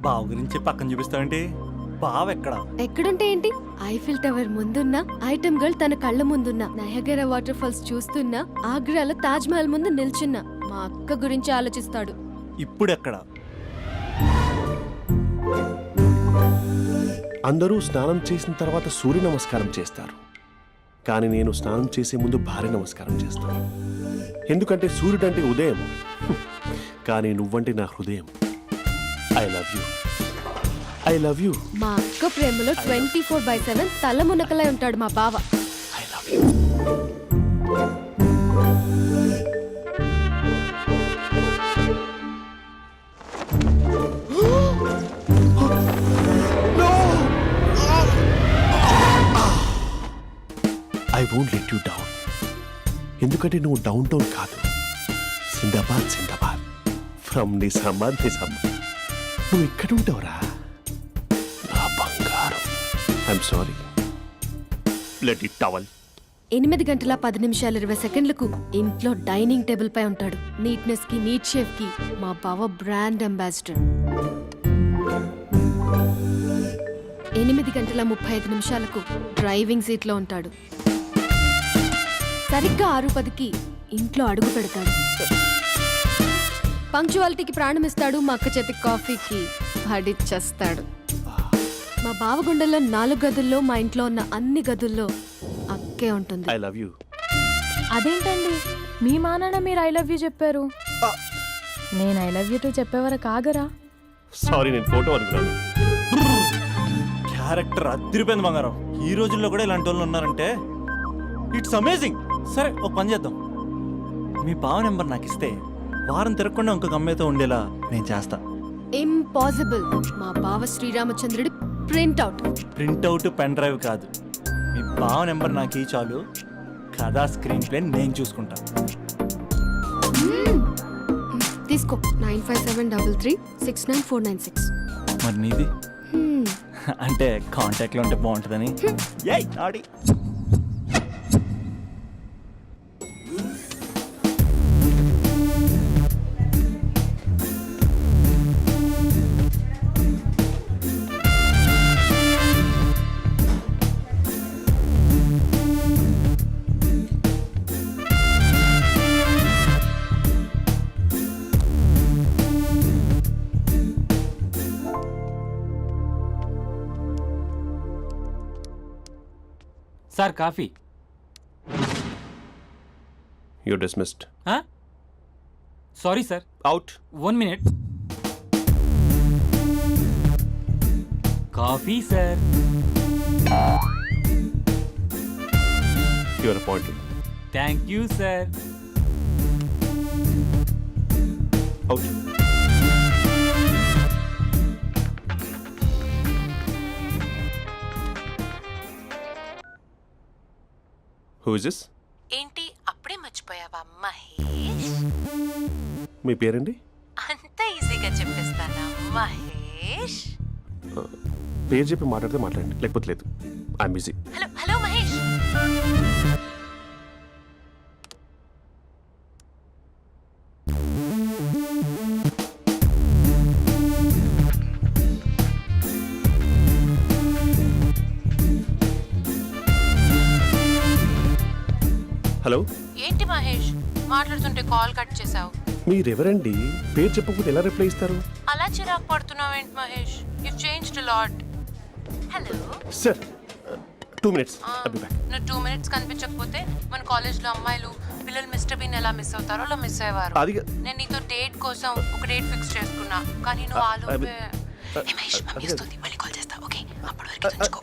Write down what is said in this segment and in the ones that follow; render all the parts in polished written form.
బావ గురించి పక్కన చూపిస్తావేంటి? బావ ఎక్కడుంటే ఏంటి? ఐఫిల్ టవర్ ముందున్న ఐటమ్ గర్ల్ తన కళ్ళ ముందున్న నయగరా వాటర్ ఫాల్స్ చూస్తున్నా ఆగ్రాలో తాజ్ మహల్ ముందు నిల్చున్నా మా అక్క గురించి ఆలోచిస్తాడు. ఇప్పుడెక్కడ? అందరూ స్నానం చేసిన తర్వాత సూర్య నమస్కారం చేస్తారు, కానీ నేను స్నానం చేసే ముందు భార్య నమస్కారం చేస్తాను. ఎందుకంటే సూర్యుడు అంటే ఉదయం, కానీ నువ్వంటే నా హృదయం. I love you, I love you. మా అక్క ప్రేమలో 24/7 తల మునకలై ఉంటాడు మా బావ. I love you. I won't let you down. ఎందుకంటే నువ్వు డౌన్ టౌన్ కాదు, జిందాబాద్ జిందాబాద్ ఫ్రమ్ నిజామాబాద్ నిజామాబాద్. నువ్వు ఇక్కడ ఉంటావురా నా బంగారం. I'm sorry, let it towel. 8 గంటల 10 నిమిషాలు 20 సెకండ్లకు ఇంట్లో డైనింగ్ టేబుల్ పై ఉంటాడు. నీట్నెస్ కి నీట్ షేఫ్ కి మా బావ బ్రాండ్ అంబాసిడర్. 8 గంటల 35 నిమిషాలకు డ్రైవింగ్ సీట్ లో ఉంటాడు. సరిగ్గా 6:10కి ఇంట్లో అడుగు పెడతాడు. పంక్చువాలిటీకి ప్రాణం ఇస్తాడు. మా అక్క చేతి కాఫీకి పడిచ్చేస్తాడు. మా బావ గుండెల్లో 4 గదుల్లో మా ఇంట్లో ఉన్న అన్ని గదుల్లో అక్కే ఉంటుంది. I love you. అదేంటండి మీ మానాన్న మీరు ఐ లవ్ యూ చెప్పారు, నేను ఐ లవ్ యూ టు చెప్పేవరకు ఆగరా? సారీ, నేను ఫోటో అనుకున్నాను. క్యారెక్టర్ అదిరిపోయింది బంగారం. ఈ రోజుల్లో కూడా ఇలాంటి వాళ్ళు ఉన్నారంటే ఇట్స్ అమేజింగ్. సరే, ఒక పని చేద్దాం. మీ బావ నెంబర్ నాకు ఇస్తే వారం తిరగకుండా ఇంకొక అమ్మాయితో ఉండేలా నేను చేస్తా. ఇంపాసిబుల్. మా బావ శ్రీరామచంద్రుడి ప్రింట్అవుట్. ప్రింట్అవుట్ పెన్ డ్రైవ్ కాదు, మీ బావ నెంబర్ నాకు ఈ చాలు. కథా స్క్రీన్ ప్లే నేను చూసుకుంటా. తీసుకో. 9573369496. మరి నీది? అంటే కాంటాక్ట్లో ఉంటే బాగుంటుందని. ఏయ్ ఆడి sir coffee. You dismissed. Sorry sir. Out. 1 minute. Coffee sir. You are appointed. Thank you sir. Out. Who is this? ఏంటి అప్పుడే మర్చిపోయావా మహేష్? మీ పేరండి? అంత ఈజీగా చెప్పేస్తానా మహేష్? పేరు చెప్పి మాట్లాడితే మాట్లాడండి, లేకపోతే లేదు. I'm busy. Hello hello Mahesh. Hello. ఏంటి మహేష్ మాట్లాడుతుంటే కాల్ కట్ చేసావు? మీరెవరండి? పేరు చెప్పకపోతే ఎలా రిప్లై ఇస్తారు? అలా చిరాకు పడుతున్నావు ఏంటి Mahesh? You changed a lot. Hello sir, 2 minutes. I'll be back. నువ్వు 2 minutes కనిపించకపోతే మన కాలేజ్లో అమ్మాయిలు పిల్లలు మిస్టర్ బీన్ ఎలా మిస్ అవుతారో అలా మిస్ అయ్యేవారు. నేను నీతో డేట్ కోసం ఒక డేట్ ఫిక్స్ చేసుకున్నా, కానీ నువ్వు ఆలోపే. మహేష్ మమ్మీ వస్తుంది, మళ్ళీ కాల్ చేస్తా. ఓకే, అప్పటి వరకు ఉంచుకో.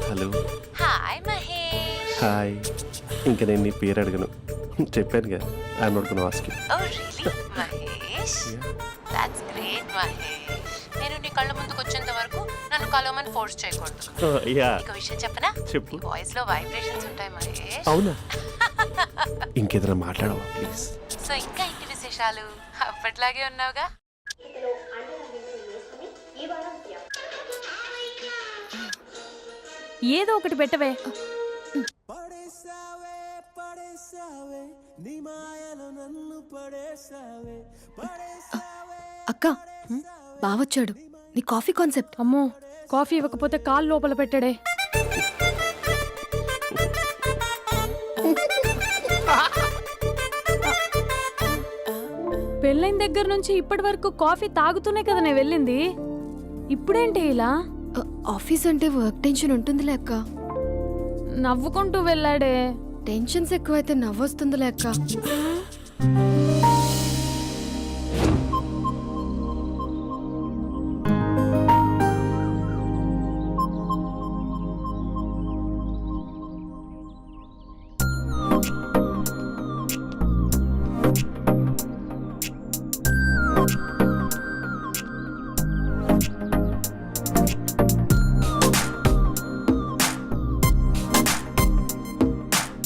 హలో. హాయ్ మహేష్. హాయ్. ఇంకా నేను నీ పేరు అడగను, చెప్పానుగా. I'm not gonna ask you. Oh really Mahesh? That's great Mahesh. నేను నీ కళ్ళ ముందుకు వచ్చేంత వరకు నన్ను కలవమని ఫోర్స్ చేయకూడదు. యా ఒక విషయం చెప్పనా? చెప్పు. నీ వాయిస్ లో వైబ్రేషన్స్ ఉంటాయి మరి. అవునా? ఇంకేదైనా మాట్లాడవా ప్లీజ్? సో ఇంకా ఇంటి విశేషాలు అప్పట్లాగే ఉన్నావుగా? ఏదో ఒకటి పెట్టవే. అక్క బావొచ్చాడు. నీ కాఫీ కాన్సెప్ట్. అమ్మో, కాఫీ ఇవ్వకపోతే కాలు లోపల పెట్టడే. పెళ్ళైన దగ్గర నుంచి ఇప్పటి వరకు కాఫీ తాగుతూనే కదా నేను వెళ్ళింది. ఇప్పుడేంటి ఇలా? ఆఫీస్ అంటే వర్క్ టెన్షన్ ఉంటుందిలే అక్క. నవ్వుకుంటూ వెళ్ళాడే. టెన్షన్స్ ఎక్కువైతే నవ్వొస్తుందిలే అక్క.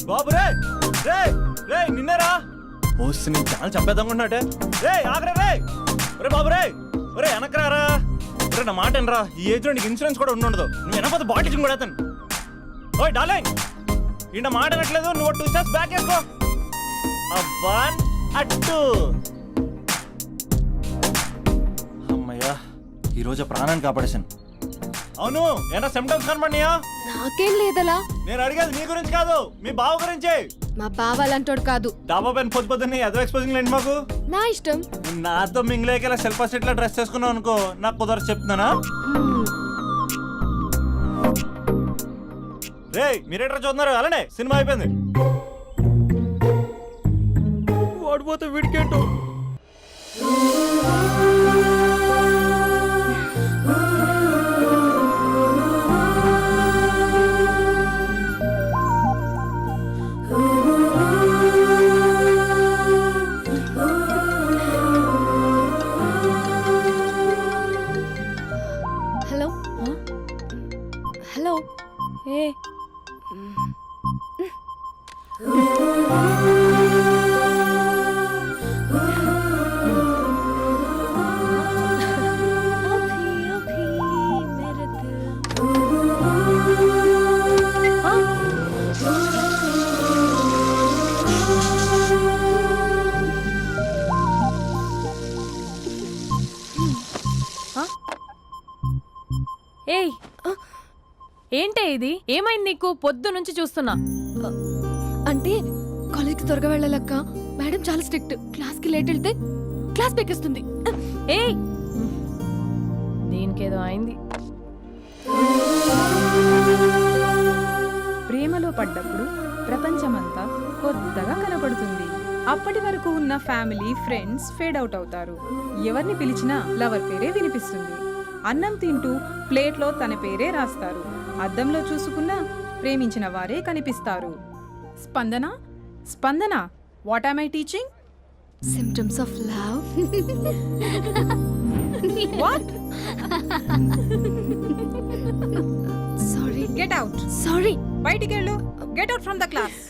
బాబు రే రే రే నిన్నరా ఓసి నేను చాలా చంపేద్దాం ఉన్నాటే. రే ఆగరే రే. ఒరే బాబు రే. ఒరే వెనకరారా. ఒరే నా మాట వినరా. ఈ ఏజ్ లో నీకు ఇన్సూరెన్స్ కూడా ఉండదు. నువ్వు వెనకపోతే బాటిల్ కూడా అతను. ఓయ్ డార్లింగ్, ఈ నా మాట అనట్లేదు. నువ్వు 2 స్టెప్స్ బ్యాక్ వేసుకో. వన్ అట్టు. అమ్మయ్యా, ఈరోజు ప్రాణాన్ని కాపాడేశాను. అవును, ఏనా సిమ్టమ్స్ కనబడినాయా? నాకేం లేదలా. నేను అడిగేది మీ గురించి కాదు, మీ బావ గురించి. మా బావ అలాంటోడు కాదు. డాబా పైన పొద్దు పొద్దున్నే ఎదో ఎక్స్పోజింగ్ లేండి మాకు. నా ఇష్టం. నాతో మింగిలేకేలా సెల్ఫ్ అసెట్ లా డ్రెస్ చేసుకున్నావు అనుకో, నాకు కుదరదు చెప్తున్నానా? రే మీరేట్రా చూస్తున్నారు? అలానే సినిమా అయిపోయింది. ఓడిపోతే వీడికేంటో. Hello hello. ఏ ఏయ్, ఏంటే ఇది? ఏమైంది నీకు? పొద్దు నుంచి చూస్తున్నా. అంటే కాలేజ్కి త్వరగా వెళ్ళాలక్క. మేడం చాలా స్ట్రిక్ట్. క్లాస్కి లేట్ వెళ్తే క్లాస్ పెక్కేస్తుంది. ఏయ్, దీనికేదో అయింది. ప్రేమలో పడ్డప్పుడు ప్రపంచమంతా కొత్తగా కనపడుతుంది. అప్పటి వరకు ఉన్న ఫ్యామిలీ ఫ్రెండ్స్ ఫేడ్ అవుట్ అవుతారు. ఎవరిని పిలిచినా లవర్ పేరే వినిపిస్తుంది. అన్నం తింటూ ప్లేట్లో తన పేరే రాస్తారు. అద్దంలో చూసుకున్నా ప్రేమించిన వారే కనిపిస్తారు. Spandana Spandana, what am I teaching? Symptoms of love. What? Sorry. Get out. Sorry. బయటికి వెళ్ళు. Get out from the class.